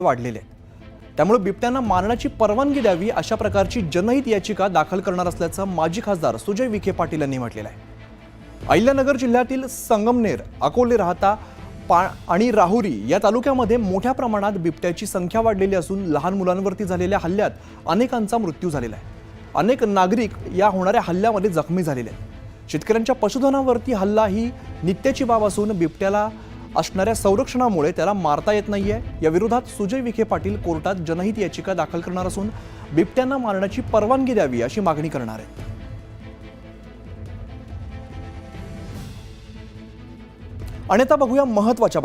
वाढलेले आहेत। त्यामुळे बिबट्यांना मारण्याची परवानगी द्यावी अशा प्रकारची जनहित याचिका दाखल करणार असल्याचं माजी खासदार सुजय विखे पाटील यांनी म्हटलेलं आहे। अहिल्यानगर जिल्ह्यातील संगमनेर, अकोले, राहता आणि राहुरी या तालुक्यामध्ये मोठ्या प्रमाणात बिबट्याची संख्या वाढलेली असून लहान मुलांवरती झालेल्या हल्ल्यात अनेकांचा मृत्यू झालेला आहे। अनेक नागरिक या होणाऱ्या हल्ल्यामध्ये जखमी झालेले आहेत। शेतकऱ्यांच्या पशुधनावरती हल्ला ही नित्याची बाब असून बिबट्याला असणाऱ्या संरक्षणामुळे त्याला मारता येत नाहीये। या विरोधात सुजय विखे पाटील कोर्टात जनहित याचिका दाखल करणार असून बिबट्यांना मारण्याची परवानगी द्यावी अशी मागणी करणार आहेत। आणि आता बघूया महत्त्वाच्या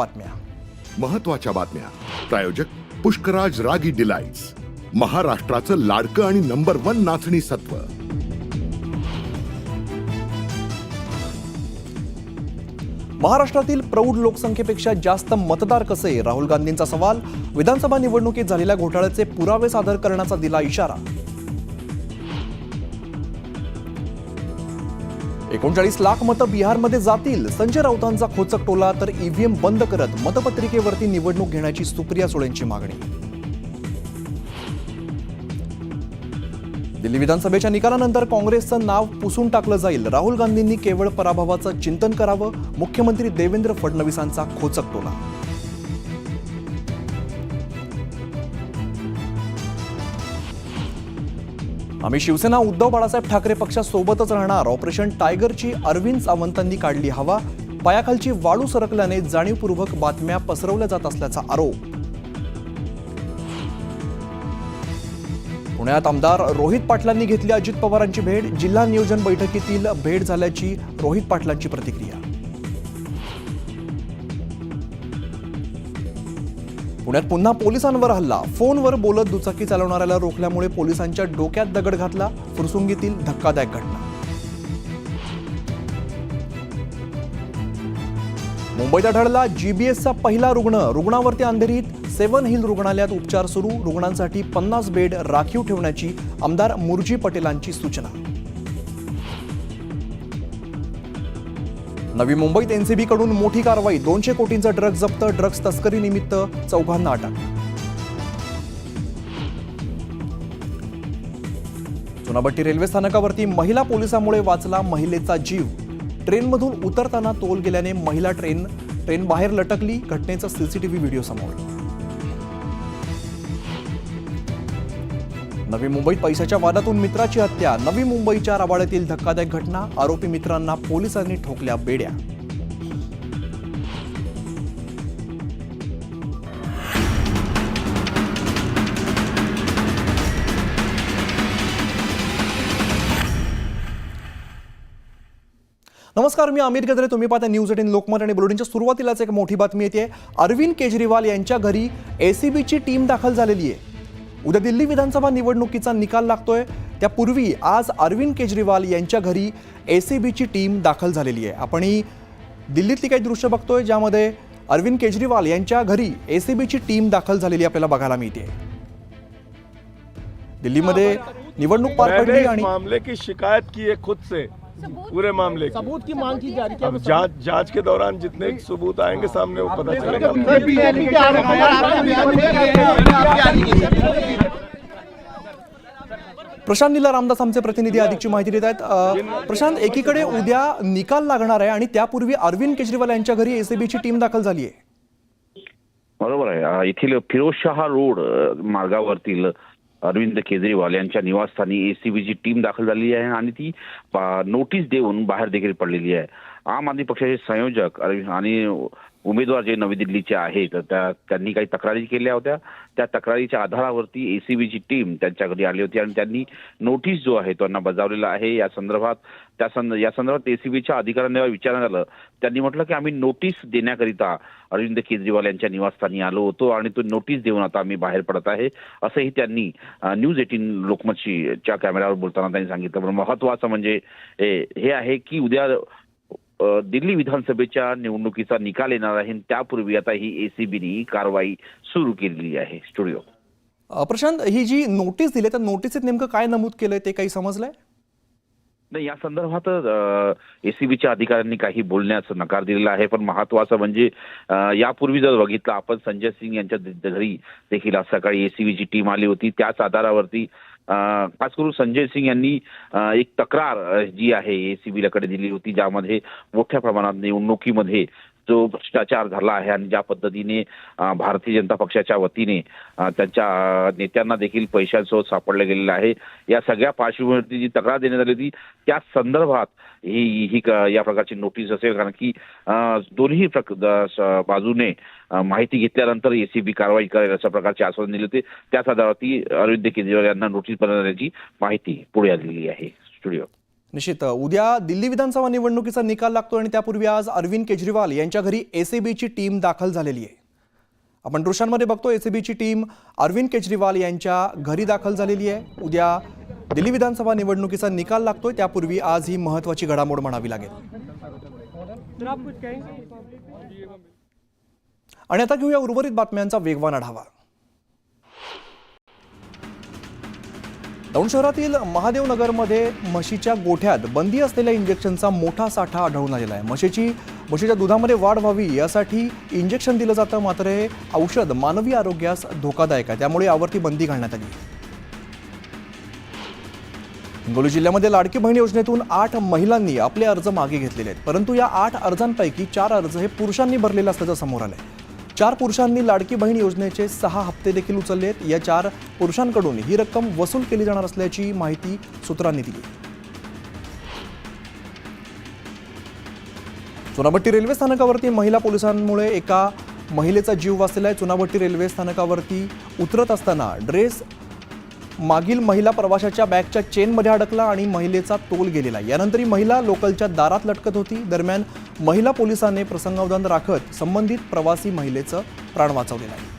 बातम्या। प्रायोजक पुष्कराज रागी डिलाइट्स, महाराष्ट्राचं लाडकं आणि नंबर 1 नाचणी सत्व। महाराष्ट्रातील प्रौढ लोकसंख्येपेक्षा जास्त मतदार कसे? राहुल गांधींचा सवाल। विधानसभा निवडणुकीत झालेल्या घोटाळ्याचे पुरावे सादर करण्याचा दिला इशारा। 39 लाख मतं बिहारमध्ये जातील। संजय राऊतांचा खोचक टोला तर ईव्हीएम बंद करत मतपत्रिकेवरती निवडणूक घेण्याची सुप्रिया सुळेंची मागणी। दिल्ली विधानसभेच्या निकालानंतर काँग्रेसचं नाव पुसून टाकलं जाईल। राहुल गांधींनी केवळ पराभवाचं चिंतन करावं। मुख्यमंत्री देवेंद्र फडणवीसांचा खोचक टोला। आम्ही शिवसेना उद्धव बाळासाहेब ठाकरे पक्षासोबतच राहणार। ऑपरेशन टायगरची अरविंद सावंतांनी काढली हवा। पायाखालची वाळू सरकल्याने जाणीवपूर्वक बातम्या पसरवल्या जात असल्याचा आरोप। पुण्यात आमदार रोहित पाटलांनी घेतली अजित पवारांची भेट। जिल्हा नियोजन बैठकीतील भेट झाल्याची रोहित पाटलांची प्रतिक्रिया। पुण्यात पुन्हा पोलिसांवर हल्ला। फोनवर बोलत दुचाकी चालवणाऱ्याला रोखल्यामुळे पोलिसांच्या डोक्यात दगड घातला। फुरसुंगीतील धक्कादायक घटना। मुंबईत आढळला जीबीएसचा पहिला रुग्ण। रुग्णावरती अंधेरीत 7 हिल रुग्णालयात उपचार सुरू। रुग्णांसाठी 50 बेड राखीव ठेवण्याची आमदार मुरजी पटेलांची सूचना। नवी मुंबईत एनसीबी कडून मोठी कारवाई। 200 कोटींचा ड्रग्ज जप्त। ड्रग्ज तस्करी निमित्त 4 अटक। चुनाभट्टी रेल्वे स्थानकावरती महिला पोलिसामुळे वाचला महिलेचा जीव। ट्रेनमधून उतरताना तोल गेल्याने महिला ट्रेन बाहेर लटकली। घटनेचा सीसीटीव्ही व्हिडिओ समोर। नवी मुंबईत पैशाच्या वादातून मित्राची हत्या। नवी मुंबईच्या रबाळ्यातील धक्कादायक घटना। आरोपी मित्रांना पोलिसांनी ठोकल्या बेड्या। नमस्कार, मी अमित गद्रे। तुम्ही पाहता न्यूज 18 लोकमत। आणि बुलेटिनच्या सुरुवातीलाच एक मोठी बातमी येते। अरविंद केजरीवाल यांच्या घरी एसीबीची टीम दाखल झालेली आहे। उद्या दिल्ली विधानसभा निवडणुकीचा निकाल लागतोय। त्यापूर्वी आज अरविंद केजरीवाल यांच्या घरी एसीबीची टीम दाखल झालेली आहे। आपण ही दिल्लीतली काही दृश्य बघतोय ज्यामध्ये अरविंद केजरीवाल यांच्या घरी एसीबीची टीम दाखल झालेली आपल्याला बघायला मिळते। दिल्लीमध्ये निवडणूक पार पडली आणि मामले की शिकायत की है खुद से, पूरे मामले की सबूत की मांग की जा रही है। अब जांच के दौरान जितने सबूत आएंगे सामने वो पता चलेगा। प्रशांत नीला रामदास आमचे प्रतिनिधी अधिकची माहिती देत आहेत। प्रशांत, एकीकडे उद्या निकाल लागणार आहे आणि त्यापूर्वी अरविंद केजरीवाल यांच्या घरी एसीबीची टीम दाखल झाली आहे। बरोबर आहे। येथील फिरोजशाह रोड मार्गावरतील अरविंद केजरीवाल यांच्या निवासस्थानी एसीबीची टीम दाखल झाली आहे आणि ती नोटीस देऊन बाहेर देखील पडलेली आहे। आम आदमी पक्षाचे संयोजक आणि उमेदवार जे नवी दिल्लीचे आहेत त्यांनी काही तक्रारी केल्या होत्या। त्या तक्रारीच्या आधारावरती एसीबीची टीम त्यांच्या घरी आली होती आणि त्यांनी नोटीस जो आहे त्यांना बजावलेला आहे। या संदर्भात एसीबीच्या अधिकाऱ्यांना विचारण्यात आलं। त्यांनी म्हटलं की आम्ही नोटीस देण्याकरिता अरविंद केजरीवाल यांच्या निवासस्थानी आलो होतो आणि तो नोटीस देऊन आता आम्ही बाहेर पडत आहे, असंही त्यांनी न्यूज 18 लोकमतच्या कॅमेऱ्यावर बोलताना त्यांनी सांगितलं। पण महत्त्वाचं म्हणजे हे आहे की उद्या दिल्ली विधानसभेच्या निवडणुकीचा निकाल येणार आहे। त्यापूर्वी आता ही एसीबीने कारवाई सुरू केलेली आहे। स्टुडिओ प्रशांत, ही जी नोटीस दिली त्या नोटीसीत नेमकं काय नमूद केलंय ते काही समजलंय? नाही, या संदर्भात एसीबीच्या अधिकाऱ्यांनी काही बोलण्यास नकार दिलेला आहे. पण महत्वाचं म्हणजे यापूर्वी जर बघितलं आपण, संजय सिंग यांच्या घरी देखील आज सकाळी एसीबीची टीम आली होती. त्याच आधारावरती खास करून संजय सिंग यांनी एक तक्रार जी आहे एसीबीला दिली होती, ज्यामध्ये मोठ्या प्रमाणात निवडणुकीमध्ये जो भ्रष्टाचार झाला आहे आणि ज्या पद्धतीने भारतीय जनता पक्षाच्या वतीने त्यांच्या नेत्यांना देखील पैशांसोबत सापडलं गेलेलं आहे, या सगळ्या पार्श्वभूमीवरती जी तक्रार देण्यात आली होती त्या संदर्भात ही या प्रकारची नोटीस असेल. कारण की दोन्ही बाजूने माहिती घेतल्यानंतर एसीबी कारवाई करेल अशा प्रकारचे आश्वासन दिले होते. त्याच आधारावरती अरविंद केजरीवाल यांना नोटीस बनवण्याची माहिती पुढे आलेली आहे. स्टुडिओ निश्चित उद्या दिल्ली विधानसभा निवडणुकीचा निकाल लागतो आणि त्यापूर्वी आज अरविंद केजरीवाल यांच्या घरी एसीबीची टीम दाखल झालेली आहे. आपण दृश्यांमध्ये बघतो एसीबीची टीम अरविंद केजरीवाल यांच्या घरी दाखल झालेली आहे. उद्या दिल्ली विधानसभा निवडणुकीचा निकाल लागतोय, त्यापूर्वी आज ही महत्त्वाची घडामोड म्हणावी लागेल. आणि आता घेऊया उर्वरित बातम्यांचा वेगवान आढावा. दौंड शहरातील महादेवनगरमध्ये म्हशीच्या गोठ्यात बंदी असलेल्या इंजेक्शनचा मोठा साठा आढळून आलेला आहे. म्हशीच्या दुधामध्ये वाढ व्हावी यासाठी इंजेक्शन दिलं जातं, मात्र हे औषध मानवी आरोग्यास धोकादायक आहे, त्यामुळे यावरती बंदी घालण्यात आली. हिंगोली जिल्ह्यामध्ये लाडकी बहीण योजनेतून 8 महिलांनी आपले अर्ज मागे घेतलेले आहेत, परंतु या 8 अर्जांपैकी 4 अर्ज हे पुरुषांनी भरलेले असल्याचं समोर आलंय. 4 पुरुषांनी लाडकी बहीण योजनेचे 6 हप्ते देखील उचलले आहेत. या 4 पुरुषांकडून ही रक्कम वसूल केली जाणार असल्याची माहिती सूत्रांनी दिली. चुनाभट्टी रेल्वे स्थानकावरती महिला पोलिसांमुळे एका महिलेचा जीव वाचलेला आहे. चुनाभट्टी रेल्वे स्थानकावरती उतरत असताना ड्रेस मागील महिला प्रवाशाच्या बॅगच्या चेनमध्ये अडकला आणि महिलेचा तोल गेलेला. यानंतर ही महिला लोकलच्या दारात लटकत होती. दरम्यान महिला पोलिसांनी प्रसंगावधान राखत संबंधित प्रवासी महिलेचं प्राण वाचवलेलं आहे.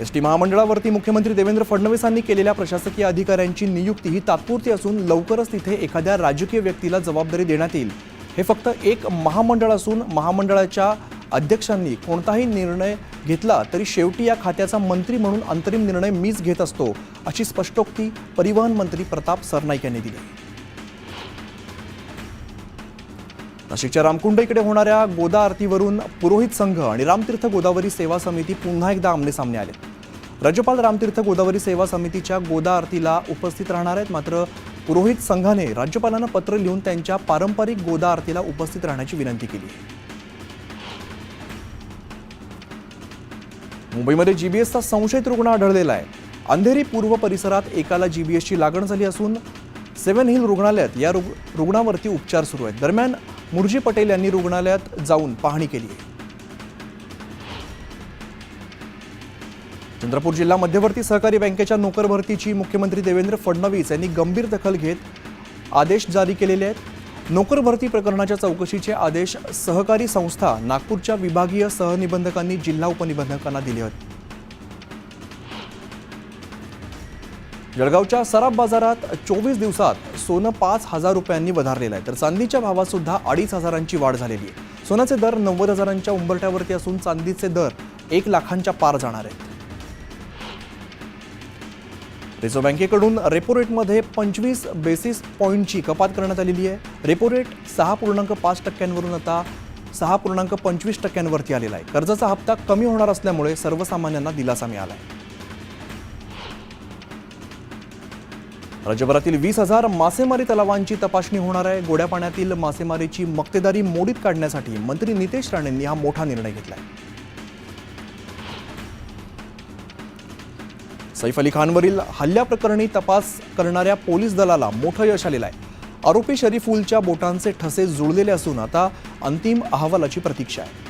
एसटी महामंडळावरती मुख्यमंत्री देवेंद्र फडणवीसांनी केलेल्या प्रशासकीय अधिकाऱ्यांची नियुक्ती ही तात्पुरती असून लवकरच तिथे एखाद्या राजकीय व्यक्तीला जबाबदारी देण्यात येईल. हे फक्त एक महामंडळ असून महामंडळाच्या अध्यक्षांनी कोणताही निर्णय घेतला तरी शेवटी या खात्याचा मंत्री म्हणून अंतरिम निर्णय मीच घेत असतो, अशी स्पष्टोक्ती परिवहन मंत्री प्रताप सरनाईक यांनी दिली. नाशिकच्या रामकुंड इकडे होणाऱ्या गोदा आरतीवरून पुरोहित संघ आणि रामतीर्थ गोदावरी सेवा समिती पुन्हा एकदा आमनेसामने आले. राज्यपाल रामतीर्थ गोदावरी सेवा समितीच्या गोदा आरतीला उपस्थित राहणार आहेत, मात्र पुरोहित संघाने राज्यपालांना पत्र लिहून त्यांच्या पारंपरिक गोदा आरतीला उपस्थित राहण्याची विनंती केली आहे. मुंबईमध्ये जीबीएसचा संशयित रुग्ण आढळलेला आहे. अंधेरी पूर्व परिसरात एकाला जीबीएसची लागण झाली असून 7 हिल रुग्णालयात या रुग्णावरती उपचार सुरू आहेत. दरम्यान मुर्जी पटेल यांनी रुग्णालयात जाऊन पाहणी केली आहे. चंद्रपूर जिल्हा मध्यवर्ती सहकारी बँकेच्या नोकर भरतीची मुख्यमंत्री देवेंद्र फडणवीस यांनी गंभीर दखल घेत आदेश जारी केलेले आहेत. नोकर भरती प्रकरणाच्या चौकशीचे आदेश सहकारी संस्था नागपूरच्या विभागीय सहनिबंधकांनी जिल्हा उपनिबंधकांना दिले आहेत. जळगावच्या सराफ बाजारात 24 दिवसात सोनं 5,000 रुपयांनी वधारलेलं आहे, तर चांदीच्या भावात सुद्धा 2,500ची वाढ झालेली आहे. सोन्याचे दर 90,000च्या उंबरठ्यावरती असून चांदीचे दर 1 लाखांच्या पार जाणार आहेत. रिझर्व्ह बँकेकडून रेपो रेटमध्ये 25 बेसिस पॉईंटची कपात करण्यात आलेली आहे. रेपो रेट 6.5% आता 6.25% आलेला आहे. कर्जाचा हप्ता कमी होणार असल्यामुळे सर्वसामान्यांना दिलासा मिळाला आहे. राज्यभरातील 20,000 मासेमारी तलावांची तपासणी होणार आहे. गोड्या पाण्यातील मासेमारीची मक्तेदारी मोडीत काढण्यासाठी मंत्री नितेश राणेंनी हा मोठा निर्णय घेतला आहे. सैफ अली खानवरील हल्ल्याप्रकरणी तपास करणाऱ्या पोलीस दलाला मोठं यश आलेलं आहे. आरोपी शरीफुलच्या बोटांचे ठसे जुळलेले असून आता अंतिम अहवालाची प्रतीक्षा आहे.